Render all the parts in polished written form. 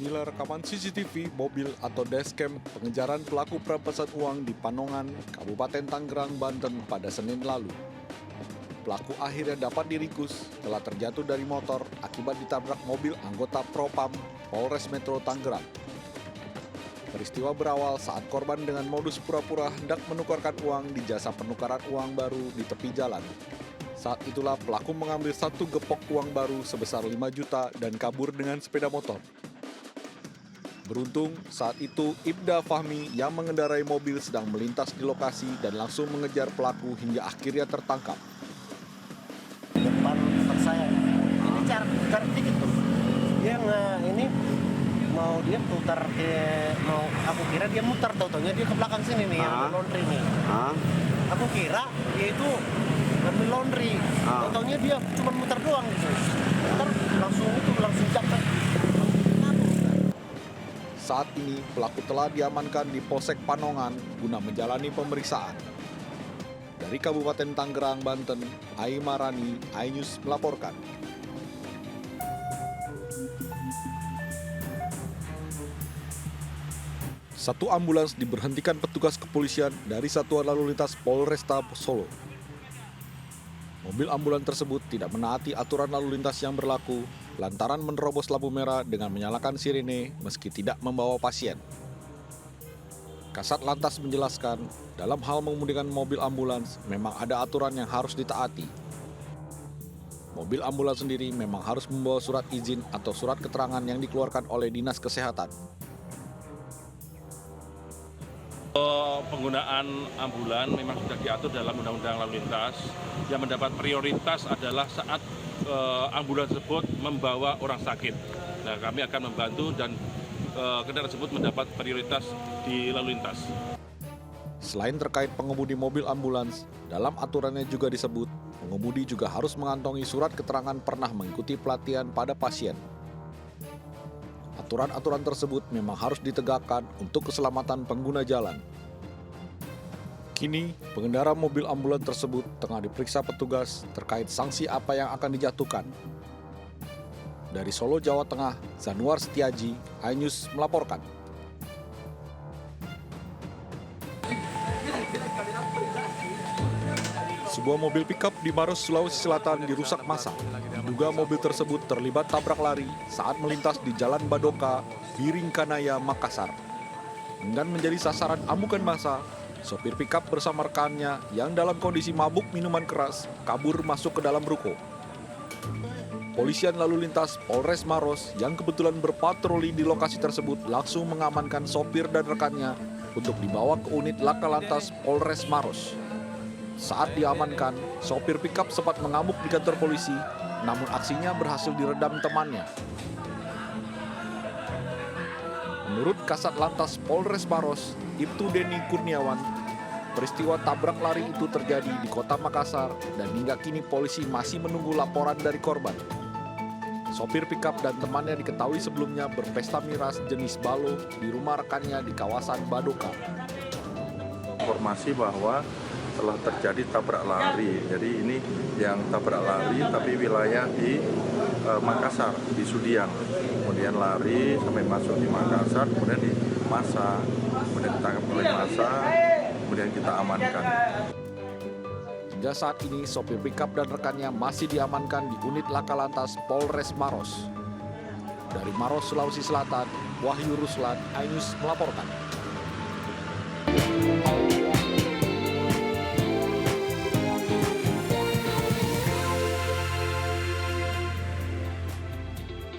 Inilah rekaman CCTV mobil atau dashcam pengejaran pelaku perampasan uang di Panongan, Kabupaten Tangerang, Banten pada Senin lalu. Pelaku akhirnya dapat diringkus setelah terjatuh dari motor akibat ditabrak mobil anggota Propam Polres Metro Tangerang. Peristiwa berawal saat korban dengan modus pura-pura hendak menukarkan uang di jasa penukaran uang baru di tepi jalan. Saat itulah pelaku mengambil satu gepok uang baru sebesar 5 juta dan kabur dengan sepeda motor. Beruntung, saat itu Ibda Fahmi yang mengendarai mobil sedang melintas di lokasi dan langsung mengejar pelaku hingga akhirnya tertangkap. Depan tempat saya, ini cara dikit tuh. Dia ini mau dia putar aku kira dia muter, taunya dia ke belakang sini nih, yang laundry nih. Aku kira dia itu ngambil laundry, taunya dia cuma muter doang gitu. Ntar langsung jatuh. Saat ini pelaku telah diamankan di Polsek Panongan guna menjalani pemeriksaan. Dari Kabupaten Tangerang, Banten, Ai Marani, iNews melaporkan. Satu ambulans diberhentikan petugas kepolisian dari Satuan Lalu Lintas Polresta Solo. Mobil ambulans tersebut tidak menaati aturan lalu lintas yang berlaku lantaran menerobos lampu merah dengan menyalakan sirene meski tidak membawa pasien. Kasat Lantas menjelaskan, dalam hal mengemudikan mobil ambulans memang ada aturan yang harus ditaati. Mobil ambulans sendiri memang harus membawa surat izin atau surat keterangan yang dikeluarkan oleh Dinas Kesehatan. Penggunaan ambulan memang sudah diatur dalam Undang-Undang Lalu Lintas. Yang mendapat prioritas adalah saat ambulan tersebut membawa orang sakit. Nah, kami akan membantu dan kendaraan tersebut mendapat prioritas di lalu lintas. Selain terkait pengemudi mobil ambulans, dalam aturannya juga disebut pengemudi juga harus mengantongi surat keterangan pernah mengikuti pelatihan pada pasien. Aturan-aturan tersebut memang harus ditegakkan untuk keselamatan pengguna jalan. Kini, pengendara mobil ambulans tersebut tengah diperiksa petugas terkait sanksi apa yang akan dijatuhkan. Dari Solo, Jawa Tengah, Zanuar Setiaji, iNews melaporkan. Sebuah mobil pickup di Maros, Sulawesi Selatan dirusak massa. Diduga mobil tersebut terlibat tabrak lari saat melintas di Jalan Badoka, Biringkanaya, Makassar. Enggan menjadi sasaran amukan massa, sopir pickup bersama rekannya yang dalam kondisi mabuk minuman keras kabur masuk ke dalam ruko. Polisian lalu lintas Polres Maros yang kebetulan berpatroli di lokasi tersebut langsung mengamankan sopir dan rekannya untuk dibawa ke unit Laka Lantas Polres Maros. Saat diamankan, sopir pickup sempat mengamuk di kantor polisi, namun aksinya berhasil diredam temannya. Menurut Kasat Lantas Polres Maros, Ibtu Deni Kurniawan, peristiwa tabrak lari itu terjadi di kota Makassar dan hingga kini polisi masih menunggu laporan dari korban. Sopir pickup dan temannya diketahui sebelumnya berpesta miras jenis balo di rumah rekannya di kawasan Badoka. Informasi bahwa telah terjadi tabrak lari. Jadi ini yang tabrak lari tapi wilayah di Makassar, di Sudiang. Kemudian lari sampai masuk di Makassar, kemudian di massa, kemudian ditangkap oleh massa, kemudian kita amankan. Hingga saat ini sopir pickup dan rekannya masih diamankan di unit Laka Lantas Polres Maros. Dari Maros, Sulawesi Selatan, Wahyu Ruslan, iNews melaporkan.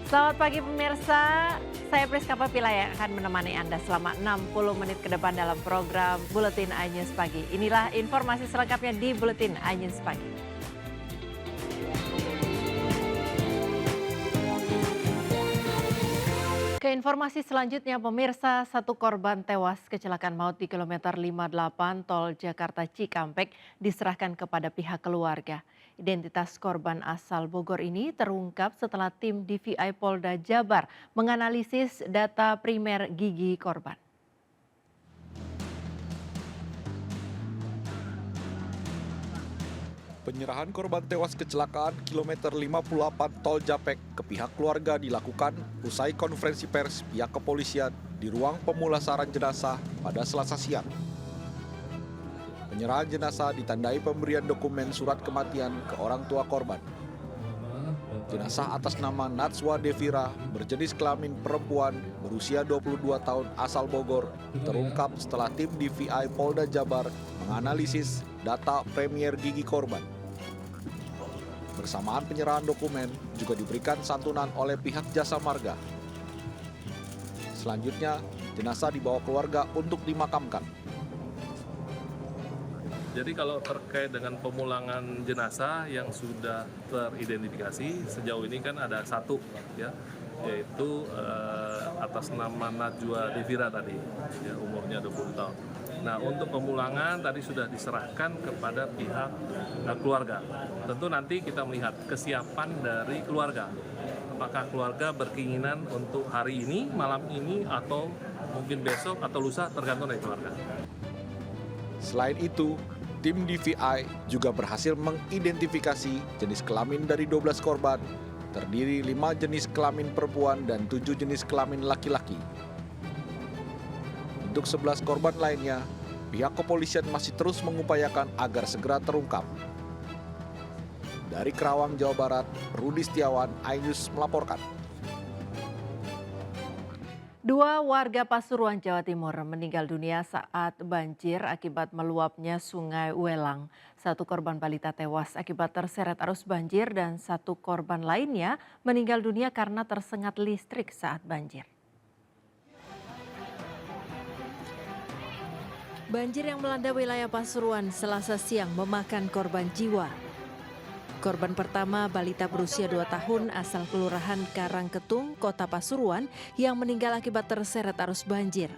Selamat pagi pemirsa, saya Priska Papila yang akan menemani Anda selama 60 menit ke depan dalam program Buletin iNews Pagi. Inilah informasi selengkapnya di Buletin iNews Pagi. Ke informasi selanjutnya pemirsa, satu korban tewas kecelakaan maut di kilometer 58 tol Jakarta Cikampek diserahkan kepada pihak keluarga. Identitas korban asal Bogor ini terungkap setelah tim DVI Polda Jabar menganalisis data primer gigi korban. Penyerahan korban tewas kecelakaan kilometer 58 Tol Japek ke pihak keluarga dilakukan usai konferensi pers pihak kepolisian di ruang pemulasaran jenazah pada Selasa siang. Penyerahan jenazah ditandai pemberian dokumen surat kematian ke orang tua korban. Jenazah atas nama Natswa Devira berjenis kelamin perempuan berusia 22 tahun asal Bogor terungkap setelah tim DVI Polda Jabar menganalisis data premier gigi korban. Bersamaan penyerahan dokumen juga diberikan santunan oleh pihak Jasa Marga. Selanjutnya, jenazah dibawa keluarga untuk dimakamkan. Jadi kalau terkait dengan pemulangan jenazah yang sudah teridentifikasi sejauh ini kan ada satu ya, yaitu atas nama Najwa Devira tadi, ya, umurnya 20 tahun. Nah, untuk pemulangan tadi sudah diserahkan kepada pihak keluarga. Tentu nanti kita melihat kesiapan dari keluarga. Apakah keluarga berkeinginan untuk hari ini, malam ini, atau mungkin besok atau lusa, tergantung dari keluarga. Selain itu, tim DVI juga berhasil mengidentifikasi jenis kelamin dari 12 korban, terdiri 5 jenis kelamin perempuan dan 7 jenis kelamin laki-laki. Untuk 11 korban lainnya, pihak kepolisian masih terus mengupayakan agar segera terungkap. Dari Kerawang, Jawa Barat, Rudi Setiawan, iNews melaporkan. 2 warga Pasuruan, Jawa Timur meninggal dunia saat banjir akibat meluapnya Sungai Welang. 1 korban balita tewas akibat terseret arus banjir dan 1 korban lainnya meninggal dunia karena tersengat listrik saat banjir. Banjir yang melanda wilayah Pasuruan Selasa siang memakan korban jiwa. Korban pertama balita berusia 2 tahun asal Kelurahan Karangketung, Kota Pasuruan yang meninggal akibat terseret arus banjir.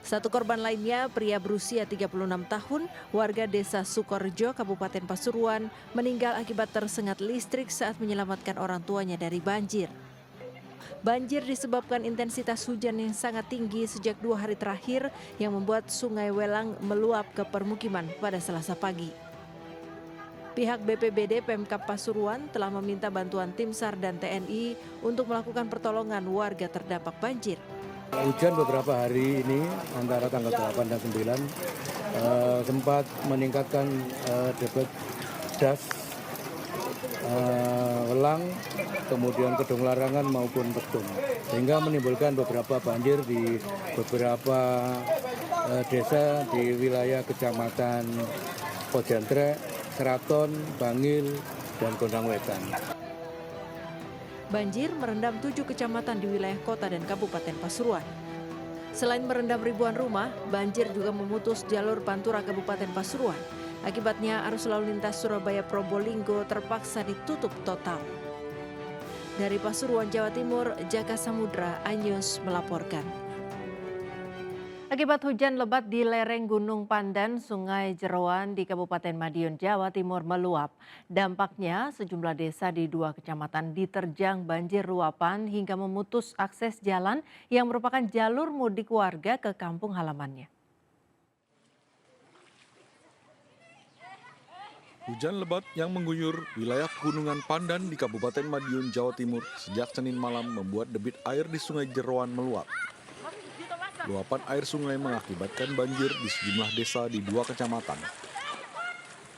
1 korban lainnya pria berusia 36 tahun warga Desa Sukorejo, Kabupaten Pasuruan meninggal akibat tersengat listrik saat menyelamatkan orang tuanya dari banjir. Banjir disebabkan intensitas hujan yang sangat tinggi sejak 2 hari terakhir yang membuat Sungai Welang meluap ke permukiman pada Selasa pagi. Pihak BPBD Pemkab Pasuruan telah meminta bantuan tim SAR dan TNI untuk melakukan pertolongan warga terdampak banjir. Hujan beberapa hari ini antara tanggal 8 dan 9 sempat meningkatkan debit das Welang, kemudian Kedung Larangan maupun Petung, sehingga menimbulkan beberapa banjir di beberapa desa di wilayah Kecamatan Pojantrek, Keraton, Bangil, dan Gondang Wetan. Banjir merendam 7 kecamatan di wilayah kota dan kabupaten Pasuruan. Selain merendam ribuan rumah, banjir juga memutus jalur Pantura Kabupaten Pasuruan. Akibatnya arus lalu lintas Surabaya Probolinggo terpaksa ditutup total. Dari Pasuruan, Jawa Timur, Jaka Samudra, iNews melaporkan. Akibat hujan lebat di lereng Gunung Pandan, Sungai Jeroan di Kabupaten Madiun, Jawa Timur meluap. Dampaknya sejumlah desa di 2 kecamatan diterjang banjir luapan hingga memutus akses jalan yang merupakan jalur mudik warga ke kampung halamannya. Hujan lebat yang mengguyur wilayah Pegunungan Pandan di Kabupaten Madiun, Jawa Timur sejak Senin malam membuat debit air di Sungai Jeroan meluap. Luapan air sungai mengakibatkan banjir di sejumlah desa di 2 kecamatan.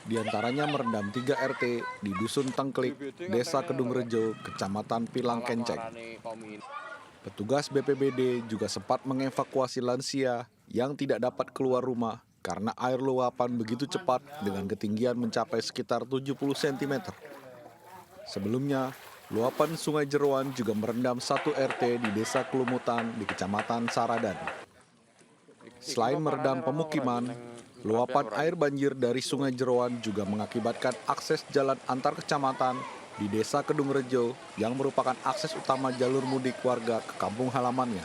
Di antaranya merendam 3 RT di Dusun Tengklik, Desa Kedung Rejo, Kecamatan Pilang Kenceng. Petugas BPBD juga sempat mengevakuasi lansia yang tidak dapat keluar rumah karena air luapan begitu cepat dengan ketinggian mencapai sekitar 70 cm. Sebelumnya, luapan Sungai Jeroan juga merendam 1 RT di Desa Kelumutan di Kecamatan Saradan. Selain merendam pemukiman, luapan air banjir dari Sungai Jeroan juga mengakibatkan akses jalan antar kecamatan di Desa Kedung Rejo yang merupakan akses utama jalur mudik warga ke kampung halamannya.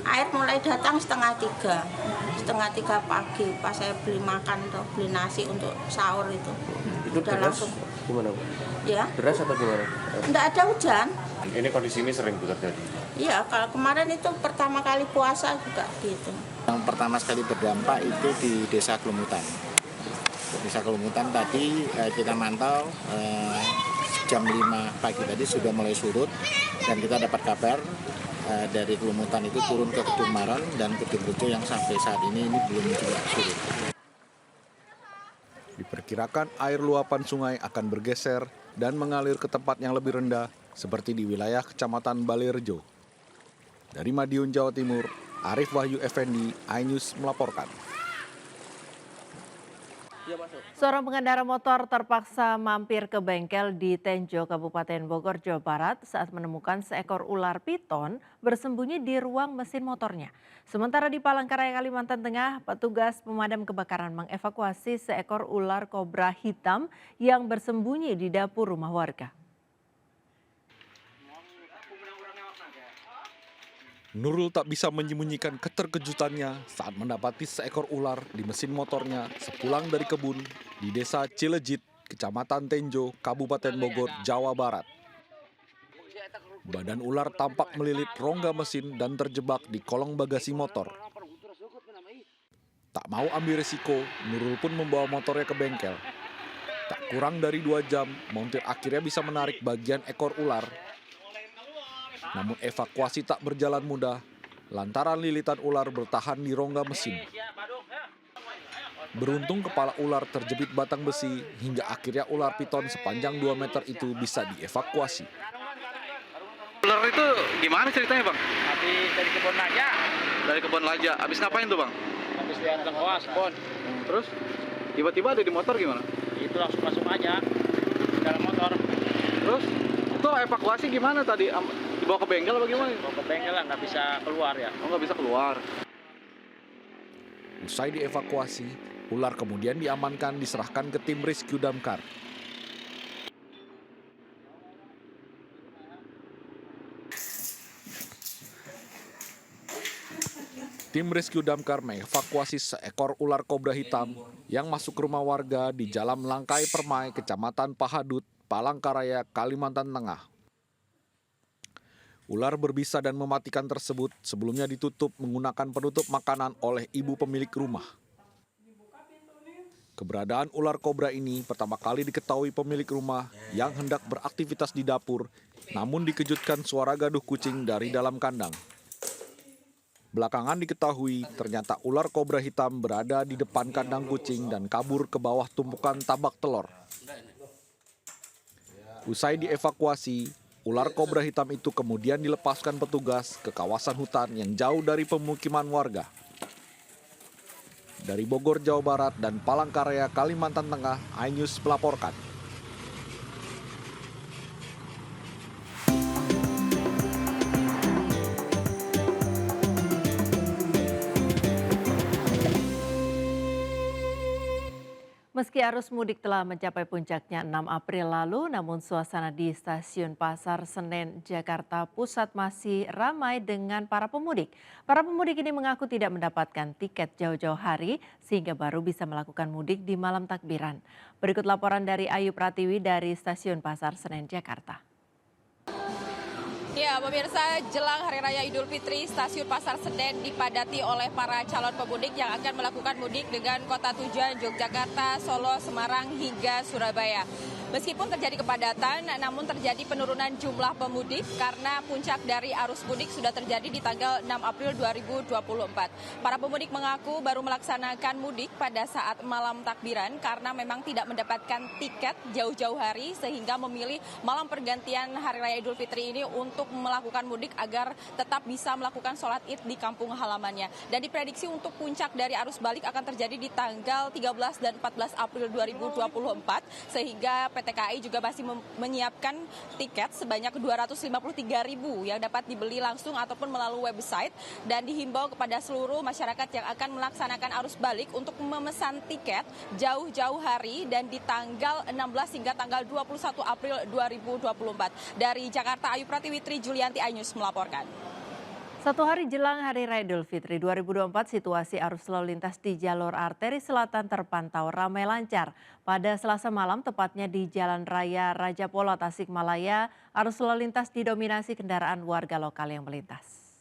Air mulai datang setengah 3 pagi pas saya beli makan tuh, beli nasi untuk sahur itu. Itu udah deras langsung. Gimana Bu? Ya, Deras atau gimana? enggak ada hujan. Ini kondisi ini sering terjadi. Iya, kalau kemarin itu pertama kali puasa juga gitu. Yang pertama sekali berdampak itu di Desa Kelumutan. Desa Kelumutan tadi kita mantau jam 5 pagi tadi sudah mulai surut dan kita dapat kabar dari Kelumutan itu turun ke Kedung Maron dan Kedung Rejo yang sampai saat ini belum juga surut. Diperkirakan air luapan sungai akan bergeser dan mengalir ke tempat yang lebih rendah seperti di wilayah Kecamatan Balerejo. Dari Madiun, Jawa Timur, Arif Wahyu Effendi, iNews melaporkan. Seorang pengendara motor terpaksa mampir ke bengkel di Tenjo, Kabupaten Bogor, Jawa Barat saat menemukan seekor ular piton bersembunyi di ruang mesin motornya. Sementara di Palangkaraya, Kalimantan Tengah, petugas pemadam kebakaran mengevakuasi seekor ular kobra hitam yang bersembunyi di dapur rumah warga. Nurul tak bisa menyembunyikan keterkejutannya saat mendapati seekor ular di mesin motornya sepulang dari kebun di Desa Cilejit, Kecamatan Tenjo, Kabupaten Bogor, Jawa Barat. Badan ular tampak melilit rongga mesin dan terjebak di kolong bagasi motor. Tak mau ambil risiko, Nurul pun membawa motornya ke bengkel. Tak kurang dari 2 jam, montir akhirnya bisa menarik bagian ekor ular. Namun evakuasi tak berjalan mudah, lantaran lilitan ular bertahan di rongga mesin. Beruntung kepala ular terjepit batang besi, hingga akhirnya ular piton sepanjang 2 meter itu bisa dievakuasi. Ular itu gimana ceritanya, Bang? Habis dari kebun aja. Dari kebun Laja. Habis ngapain tuh, Bang? Habis lihat lengkuas, kebun. Terus tiba-tiba ada di motor gimana? Itu langsung masuk aja di dalam motor. Terus itu evakuasi gimana tadi? Dibawa ke bengkel apa gimana? Bawa ke bengkel lah, nggak bisa keluar ya. Oh, nggak bisa keluar. Usai dievakuasi, ular kemudian diamankan diserahkan ke tim rescue damkar. Tim rescue damkar mengevakuasi seekor ular kobra hitam yang masuk ke rumah warga di Jalan Langkai Permai, Kecamatan Pahadut, Palangkaraya, Kalimantan Tengah. Ular berbisa dan mematikan tersebut sebelumnya ditutup menggunakan penutup makanan oleh ibu pemilik rumah. Keberadaan ular kobra ini pertama kali diketahui pemilik rumah yang hendak beraktivitas di dapur, namun dikejutkan suara gaduh kucing dari dalam kandang. Belakangan diketahui ternyata ular kobra hitam berada di depan kandang kucing dan kabur ke bawah tumpukan tabak telur. Usai dievakuasi, ular kobra hitam itu kemudian dilepaskan petugas ke kawasan hutan yang jauh dari pemukiman warga. Dari Bogor, Jawa Barat dan Palangkaraya, Kalimantan Tengah, iNews melaporkan. Meski arus mudik telah mencapai puncaknya 6 April lalu, namun suasana di Stasiun Pasar Senen, Jakarta Pusat masih ramai dengan para pemudik. Para pemudik ini mengaku tidak mendapatkan tiket jauh-jauh hari sehingga baru bisa melakukan mudik di malam takbiran. Berikut laporan dari Ayu Pratiwi dari Stasiun Pasar Senen, Jakarta. Ya, pemirsa, jelang Hari Raya Idul Fitri, Stasiun Pasar Senen dipadati oleh para calon pemudik yang akan melakukan mudik dengan kota tujuan Yogyakarta, Solo, Semarang, hingga Surabaya. Meskipun terjadi kepadatan, namun terjadi penurunan jumlah pemudik karena puncak dari arus mudik sudah terjadi di tanggal 6 April 2024. Para pemudik mengaku baru melaksanakan mudik pada saat malam takbiran karena memang tidak mendapatkan tiket jauh-jauh hari sehingga memilih malam pergantian Hari Raya Idul Fitri ini untuk melakukan mudik agar tetap bisa melakukan sholat id di kampung halamannya. Dan diprediksi untuk puncak dari arus balik akan terjadi di tanggal 13 dan 14 April 2024 sehingga PT KAI juga masih menyiapkan tiket sebanyak 253.000 yang dapat dibeli langsung ataupun melalui website dan dihimbau kepada seluruh masyarakat yang akan melaksanakan arus balik untuk memesan tiket jauh-jauh hari dan di tanggal 16 hingga tanggal 21 April 2024. Dari Jakarta, Ayu Pratiwi, Tri Julianti, iNews melaporkan. Satu hari jelang Hari Raya Idul Fitri 2024, situasi arus lalu lintas di jalur arteri selatan terpantau ramai lancar. Pada Selasa malam, tepatnya di Jalan Raya Raja Polo, Tasikmalaya, arus lalu lintas didominasi kendaraan warga lokal yang melintas.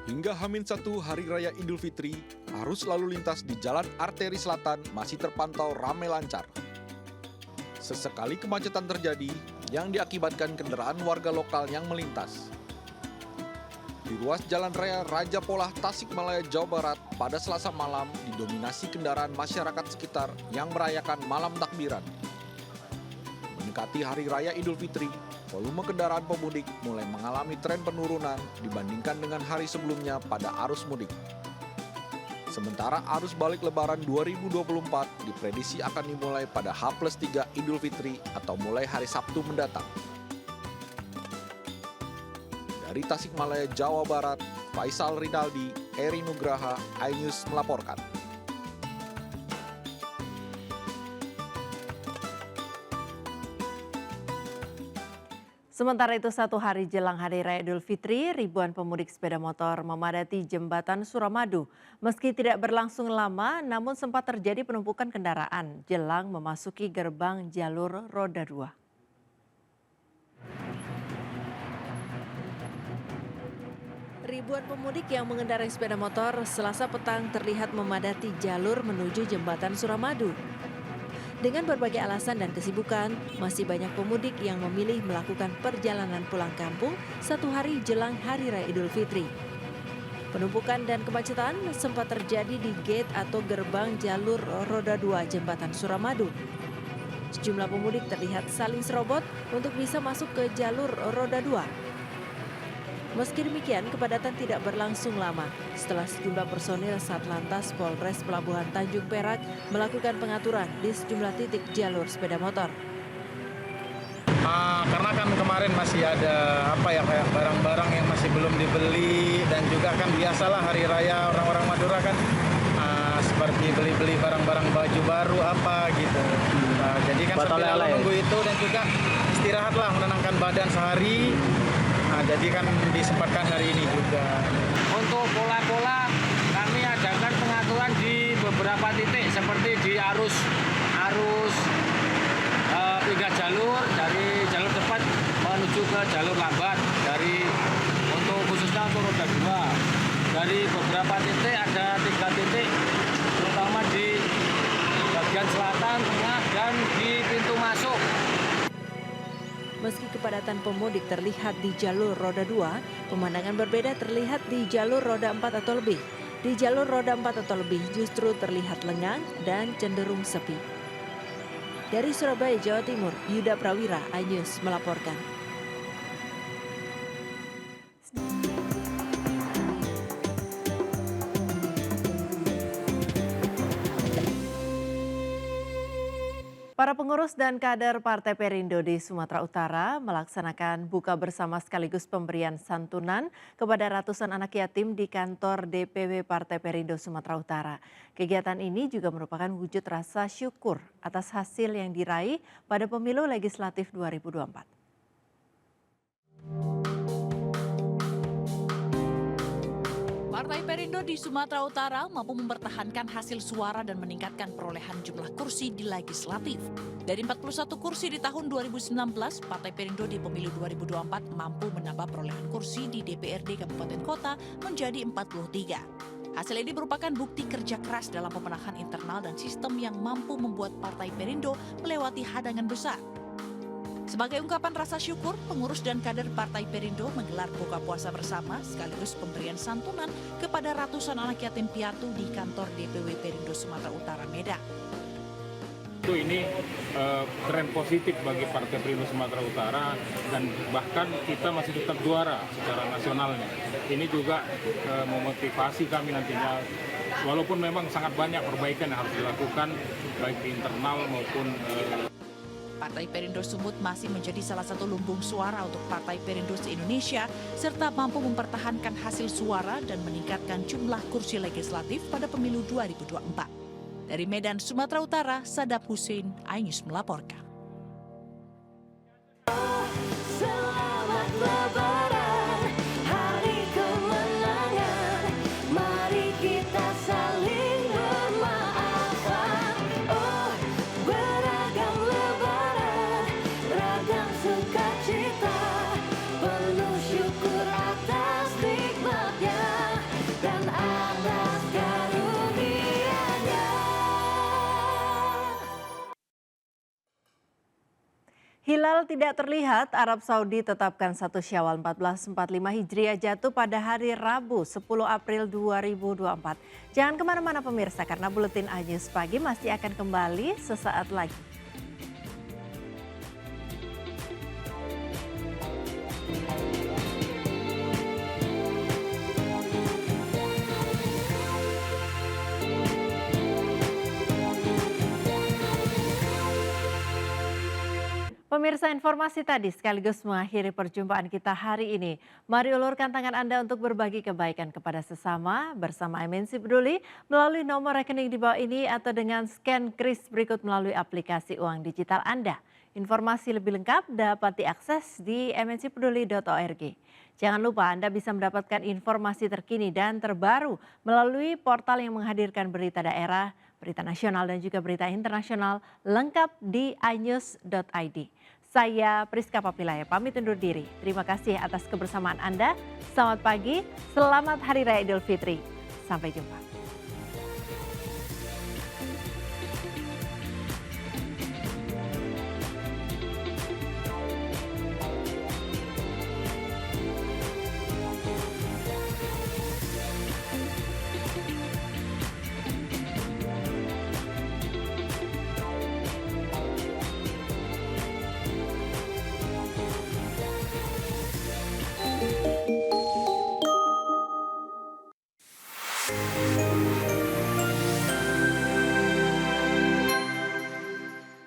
Hingga H-1 Hari Raya Idul Fitri, arus lalu lintas di Jalan Arteri Selatan masih terpantau ramai lancar. Sesekali kemacetan terjadi yang diakibatkan kendaraan warga lokal yang melintas. Di ruas Jalan Raya Raja Polah, Tasikmalaya, Jawa Barat, pada Selasa malam didominasi kendaraan masyarakat sekitar yang merayakan malam takbiran. Mendekati Hari Raya Idul Fitri, volume kendaraan pemudik mulai mengalami tren penurunan dibandingkan dengan hari sebelumnya pada arus mudik. Sementara arus balik Lebaran 2024 diprediksi akan dimulai pada H+3 Idul Fitri atau mulai hari Sabtu mendatang. Dari Tasikmalaya, Jawa Barat, Faisal Rinaldi, Eri Nugraha, iNews melaporkan. Sementara itu, satu hari jelang Hari Raya Idul Fitri, ribuan pemudik sepeda motor memadati jembatan Suramadu. Meski tidak berlangsung lama, namun sempat terjadi penumpukan kendaraan jelang memasuki gerbang jalur roda 2. Ribuan pemudik yang mengendarai sepeda motor Selasa petang terlihat memadati jalur menuju jembatan Suramadu. Dengan berbagai alasan dan kesibukan, masih banyak pemudik yang memilih melakukan perjalanan pulang kampung satu hari jelang Hari Raya Idul Fitri. Penumpukan dan kemacetan sempat terjadi di gate atau gerbang jalur roda 2 jembatan Suramadu. Sejumlah pemudik terlihat saling serobot untuk bisa masuk ke jalur roda 2. Meski demikian, kepadatan tidak berlangsung lama setelah sejumlah personil Satlantas Polres Pelabuhan Tanjung Perak melakukan pengaturan di sejumlah titik jalur sepeda motor. Karena kan kemarin masih ada kayak barang-barang yang masih belum dibeli, dan juga kan biasalah hari raya orang-orang Madura kan seperti beli-beli barang-barang baju baru gitu. Jadi kan sambil menunggu itu dan juga istirahatlah, menenangkan badan sehari. Jadi kan disempatkan hari ini juga. Untuk pola-pola kami adakan pengaturan di beberapa titik seperti di arus pindah jalur dari jalur cepat menuju ke jalur lambat, untuk khususnya untuk roda 2. Dari beberapa titik ada 3 titik, terutama di bagian selatan, tengah, dan di pintu masuk. Meski kepadatan pemudik terlihat di jalur roda 2, pemandangan berbeda terlihat di jalur roda 4 atau lebih. Di jalur roda 4 atau lebih justru terlihat lengang dan cenderung sepi. Dari Surabaya, Jawa Timur, Yuda Prawira, iNews melaporkan. Para pengurus dan kader Partai Perindo di Sumatera Utara melaksanakan buka bersama sekaligus pemberian santunan kepada ratusan anak yatim di kantor DPW Partai Perindo Sumatera Utara. Kegiatan ini juga merupakan wujud rasa syukur atas hasil yang diraih pada pemilu legislatif 2024. Partai Perindo di Sumatera Utara mampu mempertahankan hasil suara dan meningkatkan perolehan jumlah kursi di legislatif. Dari 41 kursi di tahun 2019, Partai Perindo di pemilu 2024 mampu menambah perolehan kursi di DPRD Kabupaten Kota menjadi 43. Hasil ini merupakan bukti kerja keras dalam pemenahan internal dan sistem yang mampu membuat Partai Perindo melewati hadangan besar. Sebagai ungkapan rasa syukur, pengurus dan kader Partai Perindo menggelar buka puasa bersama sekaligus pemberian santunan kepada ratusan anak yatim piatu di kantor DPW Perindo Sumatera Utara, Medan. Ini tren positif bagi Partai Perindo Sumatera Utara, dan bahkan kita masih tetap juara secara nasionalnya. Ini juga memotivasi kami nantinya, walaupun memang sangat banyak perbaikan yang harus dilakukan baik di internal maupun Partai Perindo Sumut masih menjadi salah satu lumbung suara untuk Partai Perindo se-Indonesia, serta mampu mempertahankan hasil suara dan meningkatkan jumlah kursi legislatif pada pemilu 2024. Dari Medan, Sumatera Utara, Sadap Hussein, iNews melaporkan. Selamat Lebaran, hari kemenangan, mari kita saling bermaafan. Oh, beragam Lebaran, ragam sukacita, penuh syukur atas nikmatnya. Hilal tidak terlihat, Arab Saudi tetapkan 1 Syawal 1445 Hijriah jatuh pada hari Rabu 10 April 2024. Jangan kemana-mana pemirsa, karena Buletin News Pagi masih akan kembali sesaat lagi. Pemirsa, informasi tadi sekaligus mengakhiri perjumpaan kita hari ini. Mari ulurkan tangan Anda untuk berbagi kebaikan kepada sesama bersama MNC Peduli melalui nomor rekening di bawah ini atau dengan scan kris berikut melalui aplikasi uang digital Anda. Informasi lebih lengkap dapat diakses di mncpeduli.org. Jangan lupa Anda bisa mendapatkan informasi terkini dan terbaru melalui portal yang menghadirkan berita daerah, berita nasional dan juga berita internasional lengkap di inews.id. Saya Priska Papilaya pamit undur diri. Terima kasih atas kebersamaan Anda. Selamat pagi, selamat Hari Raya Idul Fitri. Sampai jumpa.